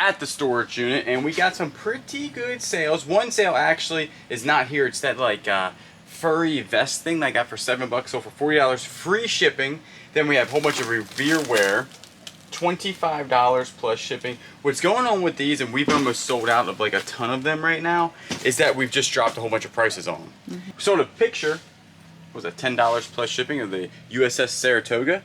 at the storage unit, and we got some pretty good sales. One sale actually is not here. It's that like furry vest thing that I got for $7, so for $40 free shipping. Then we have a whole bunch of Revere wear, $25 plus shipping. What's going on with these, and we've almost sold out of like a ton of them right now, is that we've just dropped a whole bunch of prices on them. We sold a picture, what was that, $10 plus shipping of the USS Saratoga.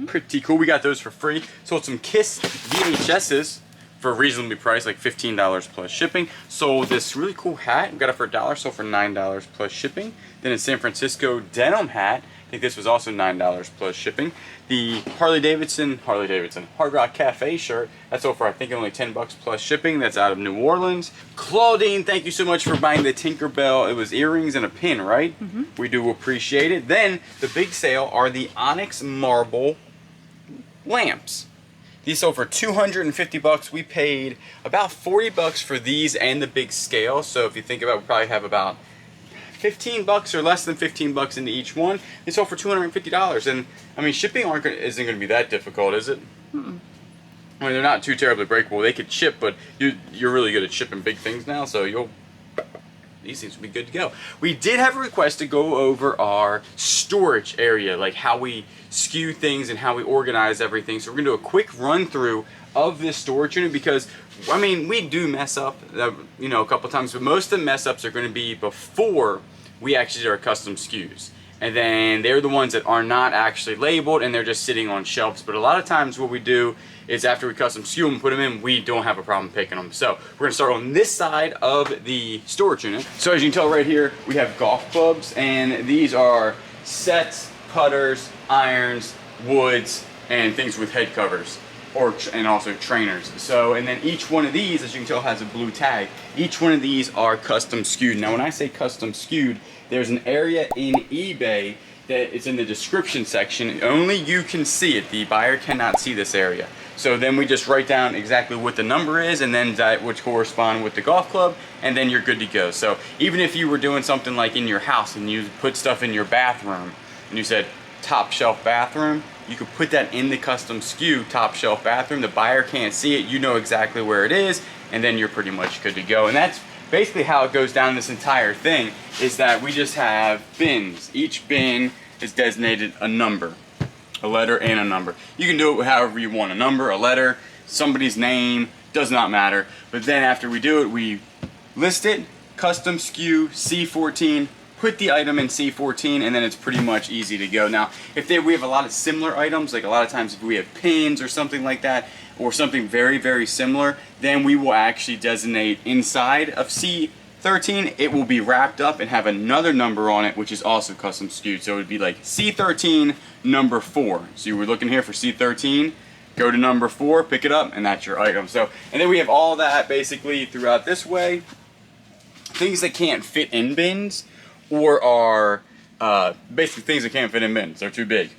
Pretty cool. We got those for free. Sold some Kiss VHSs for a reasonably priced, like $15 plus shipping. Sold this really cool hat. We got it for $1, sold for $9 plus shipping. Then a San Francisco denim hat. I think this was also $9 plus shipping. The Hard Rock Cafe shirt, that's sold for I think only $10 plus shipping. That's out of New Orleans. Claudine, thank you so much for buying the Tinkerbell. It was earrings and a pin, right? We do appreciate it. Then the big sale are the onyx marble lamps. These sold for $250. We paid about $40 for these and the big scale. So if you think about it, we probably have about $15 or less than $15 into each one. They sold for $250, and I mean shipping isn't going to be that difficult, is it? I mean, they're not too terribly breakable. They could ship, but you're really good at shipping big things now, so these things will be good to go. We did have a request to go over our storage area, like how we skew things and how we organize everything. So we're gonna do a quick run through of this storage unit, because I mean, we do mess up, you know, a couple times, but most of the mess ups are going to be before we actually do our custom SKUs. And then they're the ones that are not actually labeled and they're just sitting on shelves. But a lot of times what we do is after we custom SKU them and put them in, we don't have a problem picking them. So we're going to start on this side of the storage unit. So as you can tell right here, we have golf clubs, and these are sets, putters, irons, woods, and things with head covers. And also trainers. So, and then each one of these, as you can tell, has a blue tag. Each one of these are custom SKU'd. Now when I say custom SKU'd, there's an area in eBay that it's in the description section. Only you can see it. The buyer cannot see this area. So then we just write down exactly what the number is, and then that would correspond with the golf club, and then you're good to go. So even if you were doing something like in your house and you put stuff in your bathroom and you said top shelf bathroom, you could put that in the custom SKU, top shelf bathroom. The buyer can't see it, you know exactly where it is, and then you're pretty much good to go. And that's basically how it goes down this entire thing, is that we just have bins. Each bin is designated a number, a letter and a number. You can do it however you want, a number, a letter, somebody's name, does not matter. But then after we do it, we list it, custom SKU, C14, put the item in C14, and then it's pretty much easy to go. Now, if we have a lot of similar items, like a lot of times if we have pins or something like that, or something very, very similar, then we will actually designate inside of C13, it will be wrapped up and have another number on it, which is also custom SKU'd. So it would be like C13 number 4. So you were looking here for C13, go to number 4, pick it up, and that's your item. So, and then we have all that basically throughout this way. Things that can't fit in bins, or are basically things that can't fit in bins. They're too big.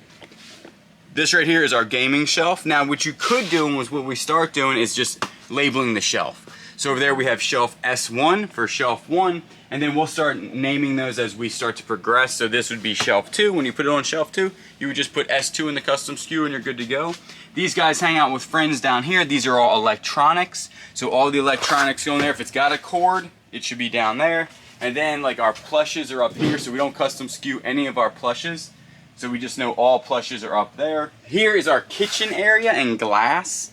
This right here is our gaming shelf. Now what you could do, and what we start doing, is just labeling the shelf. So over there we have shelf S1 for shelf 1, and then we'll start naming those as we start to progress. So this would be shelf 2. When you put it on shelf 2, you would just put S2 in the custom SKU and you're good to go. These guys hang out with friends down here. These are all electronics. So all the electronics go in there. If it's got a cord, it should be down there. And then like our plushes are up here, so we don't custom SKU any of our plushes. So we just know all plushes are up there. Here is our kitchen area and glass.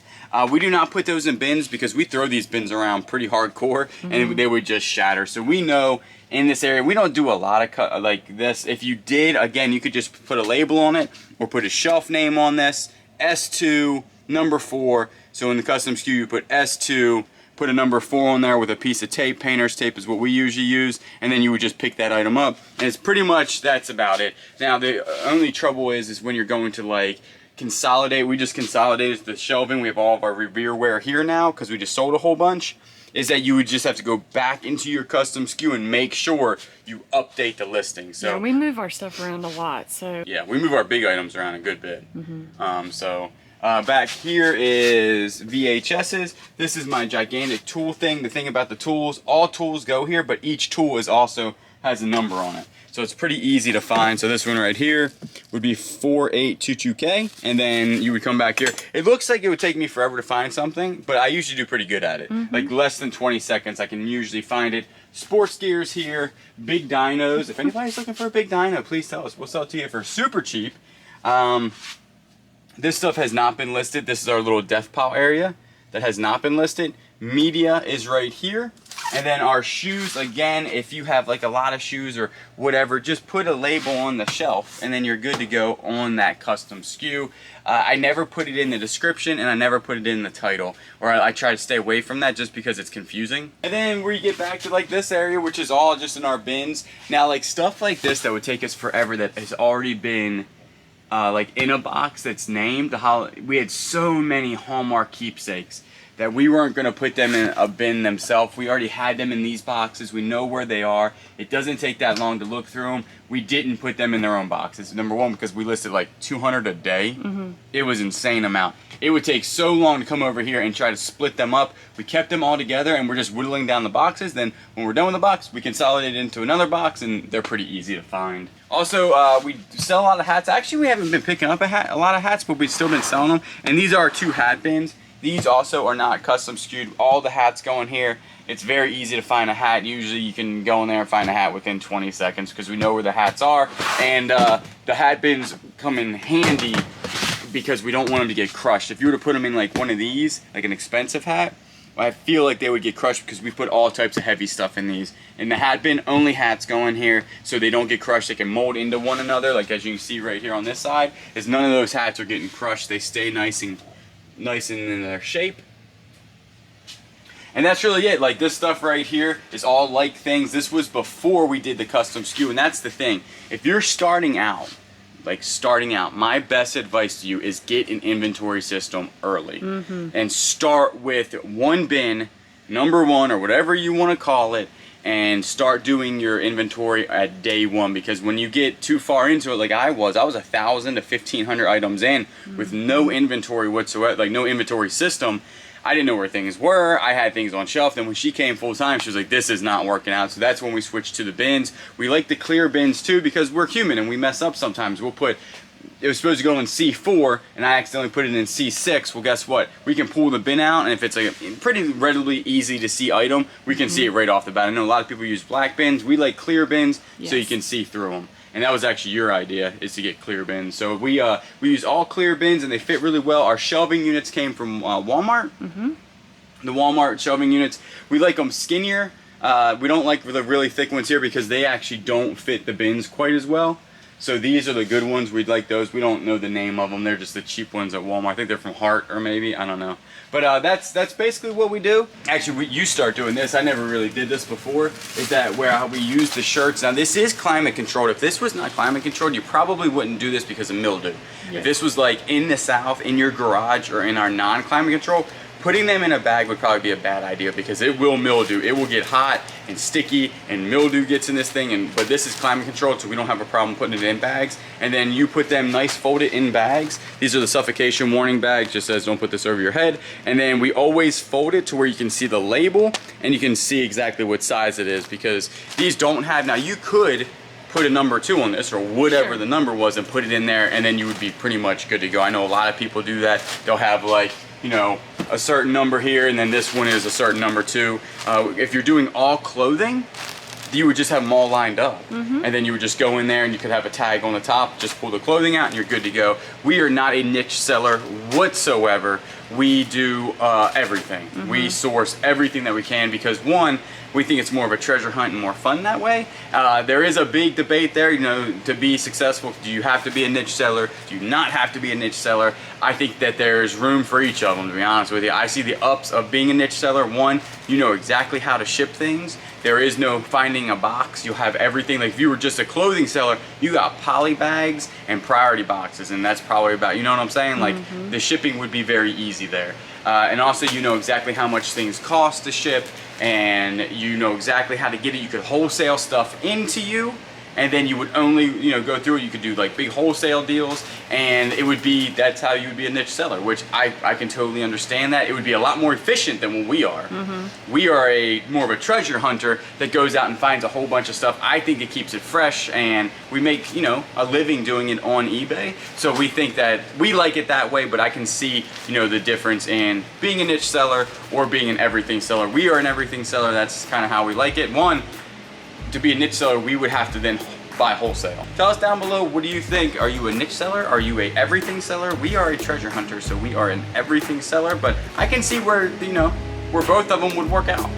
We do not put those in bins because we throw these bins around pretty hardcore and they would just shatter. So we know in this area, we don't do a lot of like this. If you did, again, you could just put a label on it or put a shelf name on this. S2, number 4. So in the custom SKU, you put S2, put a number 4 on there with a piece of tape. Painter's tape is what we usually use, and then you would just pick that item up, and it's pretty much, that's about it. Now the only trouble is when you're going to like consolidate. We just consolidated the shelving. We have all of our Revere wear here now because we just sold a whole bunch. Is that you would just have to go back into your custom SKU and make sure you update the listing. So yeah, we move our stuff around a lot. So yeah, we move our big items around a good bit. Back here is VHSs. This is my gigantic tool thing. The thing about the tools, all tools go here, but each tool is also has a number on it. So it's pretty easy to find. So this one right here would be 4822K, and then you would come back here. It looks like it would take me forever to find something, but I usually do pretty good at it. Like less than 20 seconds, I can usually find it. Sports gears here, big dynos. If anybody's looking for a big dyno, please tell us. We'll sell it to you for super cheap. This stuff has not been listed. This is our little death pile area that has not been listed. Media is right here. And then our shoes, again, if you have like a lot of shoes or whatever, just put a label on the shelf and then you're good to go on that custom SKU. I never put it in the description and I never put it in the title, or I try to stay away from that just because it's confusing. And then we get back to like this area, which is all just in our bins. Now like stuff like this that would take us forever that has already been like in a box that's named, we had so many Hallmark keepsakes that we weren't going to put them in a bin themselves. We already had them in these boxes. We know where they are. It doesn't take that long to look through them. We didn't put them in their own boxes. Number one, because we listed like 200 a day. It was an insane amount. It would take so long to come over here and try to split them up. We kept them all together and we're just whittling down the boxes. Then when we're done with the box, we consolidate it into another box and they're pretty easy to find. Also, we sell a lot of hats. Actually, we haven't been picking up a lot of hats, but we've still been selling them. And these are 2 hat bins. These also are not custom skewed. All the hats go in here. It's very easy to find a hat. Usually you can go in there and find a hat within 20 seconds because we know where the hats are. And the hat bins come in handy because we don't want them to get crushed. If you were to put them in like one of these, like an expensive hat, I feel like they would get crushed because we put all types of heavy stuff in these. In the hat bin, only hats go in here so they don't get crushed. They can mold into one another, like as you can see right here on this side, is none of those hats are getting crushed. They stay nice and in their shape. And that's really it. Like this stuff right here is all like things. This was before we did the custom SKU, and that's the thing. If you're starting out, my best advice to you is get an inventory system early. And start with one bin, number 1 or whatever you want to call it, and start doing your inventory at day 1, because when you get too far into it, like I was 1,000 to 1,500 items in with no inventory whatsoever, like no inventory system. I didn't know where things were. I had things on shelf. Then when she came full time, she was like, this is not working out. So that's when we switched to the bins. We like the clear bins too because we're human and we mess up sometimes. We'll put, it was supposed to go in C4 and I accidentally put it in C6. Well, guess what? We can pull the bin out, and if it's like a pretty readily easy to see item, we can see it right off the bat. I know a lot of people use black bins. We like clear bins so you can see through them. And that was actually your idea, is to get clear bins. So we use all clear bins and they fit really well. Our shelving units came from Walmart. The Walmart shelving units, we like them skinnier. We don't like the really thick ones here because they actually don't fit the bins quite as well. So these are the good ones. We'd like those. We don't know the name of them. They're just the cheap ones at Walmart. I think they're from Hart or maybe, I don't know. But that's basically what we do. Actually, you start doing this. I never really did this before. Is that where we use the shirts. Now this is climate controlled. If this was not climate controlled, you probably wouldn't do this because of mildew. If this was like in the South, in your garage, or in our non-climate control, putting them in a bag would probably be a bad idea because it will mildew. It will get hot and sticky and mildew gets in this thing. But this is climate controlled, so we don't have a problem putting it in bags. And then you put them nice folded in bags. These are the suffocation warning bags, just says don't put this over your head. And then we always fold it to where you can see the label and you can see exactly what size it is, because these don't have, now you could put a number 2 on this or whatever the number was and put it in there, and then you would be pretty much good to go. I know a lot of people do that. They'll have like, you know, a certain number here and then this one is a certain number too. If you're doing all clothing, you would just have them all lined up, and then you would just go in there and you could have a tag on the top, just pull the clothing out and you're good to go. We are not a niche seller whatsoever. We do everything. We source everything that we can because, one, we think it's more of a treasure hunt and more fun that way. There is a big debate there, you know, to be successful. Do you have to be a niche seller? Do you not have to be a niche seller? I think that there's room for each of them, to be honest with you. I see the ups of being a niche seller. One, you know exactly how to ship things. There is no finding a box. You'll have everything. Like if you were just a clothing seller, you got poly bags and priority boxes, and that's probably about, you know what I'm saying? Like the shipping would be very easy there. And also you know exactly how much things cost to ship, and you know exactly how to get it. You could wholesale stuff into you and then you would only, you know, go through it. You could do like big wholesale deals, and it would be, that's how you would be a niche seller, which I can totally understand that. It would be a lot more efficient than what we are. We are more of a treasure hunter that goes out and finds a whole bunch of stuff. I think it keeps it fresh, and we make, you know, a living doing it on eBay. So we think that we like it that way, but I can see, you know, the difference in being a niche seller or being an everything seller. We are an everything seller. That's kind of how we like it. One, to be a niche seller, we would have to then buy wholesale. Tell us down below, what do you think? Are you a niche seller? Are you a everything seller? We are a treasure hunter, so we are an everything seller, but I can see where, you know, where both of them would work out.